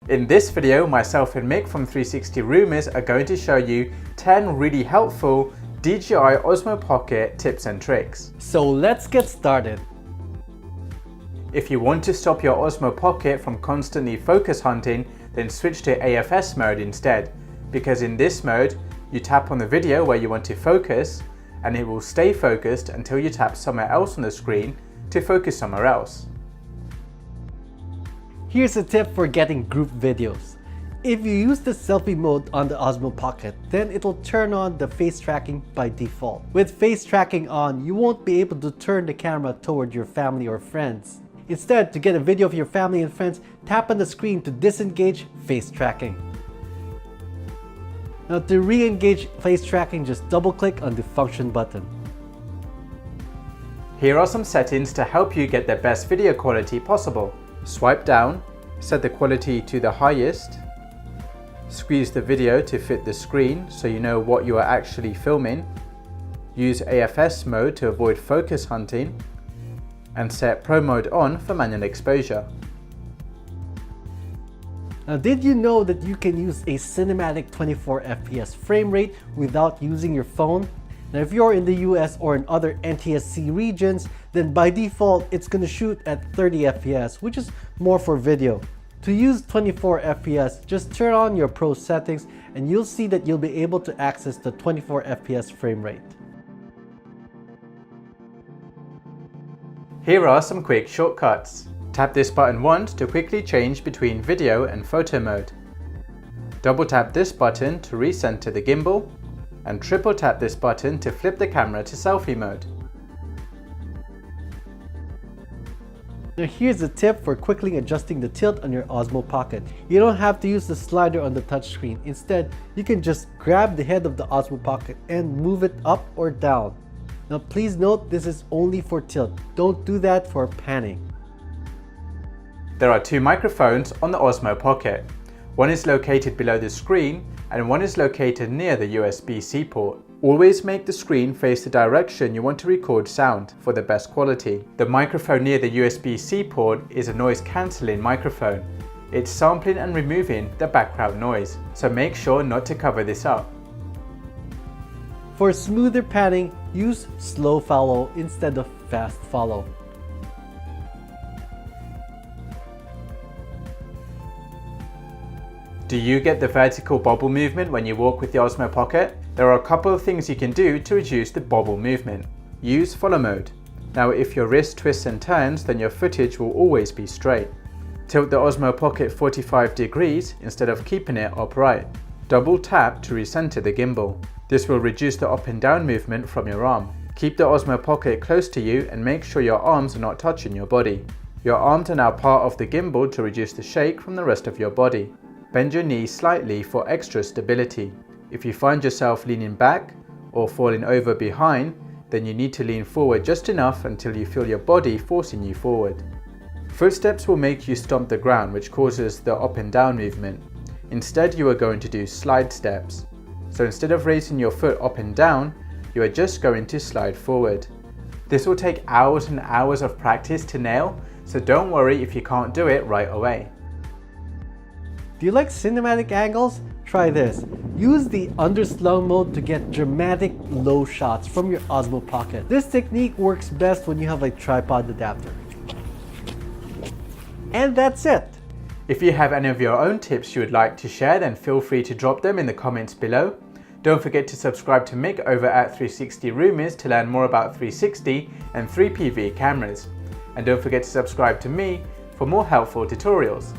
In this video, myself and Mick from 360 Rumors are going to show you 10 really helpful DJI Osmo Pocket tips and tricks. So let's get started. If you want to stop your Osmo Pocket from constantly focus hunting, then switch to AFS mode instead, because in this mode, you tap on the video where you want to focus, and it will stay focused until you tap somewhere else on the screen to focus somewhere else. Here's a tip for getting group videos. If you use the selfie mode on the Osmo Pocket, then it'll turn on the face tracking by default. With face tracking on, you won't be able to turn the camera toward your family or friends. Instead, to get a video of your family and friends, tap on the screen to disengage face tracking. Now to re-engage face tracking, just double-click on the function button. Here are some settings to help you get the best video quality possible. Swipe down, set the quality to the highest, squeeze the video to fit the screen so you know what you are actually filming, use AFS mode to avoid focus hunting, and set Pro mode on for manual exposure. Now, did you know that you can use a cinematic 24 FPS frame rate without using your phone? Now, if you're in the US or in other NTSC regions, then by default, it's going to shoot at 30 FPS, which is more for video. To use 24 FPS, just turn on your Pro settings and you'll see that you'll be able to access the 24 FPS frame rate. Here are some quick shortcuts. Tap this button once to quickly change between video and photo mode. Double tap this button to recenter the gimbal, and triple tap this button to flip the camera to selfie mode. Now here's a tip for quickly adjusting the tilt on your Osmo Pocket. You don't have to use the slider on the touchscreen. Instead, you can just grab the head of the Osmo Pocket and move it up or down. Now please note, this is only for tilt. Don't do that for panning. There are two microphones on the Osmo Pocket. One is located below the screen and one is located near the USB-C port. Always make the screen face the direction you want to record sound for the best quality. The microphone near the USB-C port is a noise cancelling microphone. It's sampling and removing the background noise, so make sure not to cover this up. For smoother panning, use slow follow instead of fast follow. Do you get the vertical bobble movement when you walk with the Osmo Pocket? There are a couple of things you can do to reduce the bobble movement. Use follow mode. Now if your wrist twists and turns, then your footage will always be straight. Tilt the Osmo Pocket 45 degrees instead of keeping it upright. Double tap to recenter the gimbal. This will reduce the up and down movement from your arm. Keep the Osmo Pocket close to you and make sure your arms are not touching your body. Your arms are now part of the gimbal to reduce the shake from the rest of your body. Bend your knees slightly for extra stability. If you find yourself leaning back or falling over behind, then you need to lean forward just enough until you feel your body forcing you forward. Footsteps will make you stomp the ground, which causes the up and down movement. Instead, you are going to do slide steps. So instead of raising your foot up and down, you are just going to slide forward. This will take hours and hours of practice to nail, so don't worry if you can't do it right away. Do you like cinematic angles? Try this. Use the underslung mode to get dramatic low shots from your Osmo Pocket. This technique works best when you have a tripod adapter. And that's it. If you have any of your own tips you would like to share, then feel free to drop them in the comments below. Don't forget to subscribe to Mick over at 360 Rumors to learn more about 360 and 3PV cameras. And don't forget to subscribe to me for more helpful tutorials.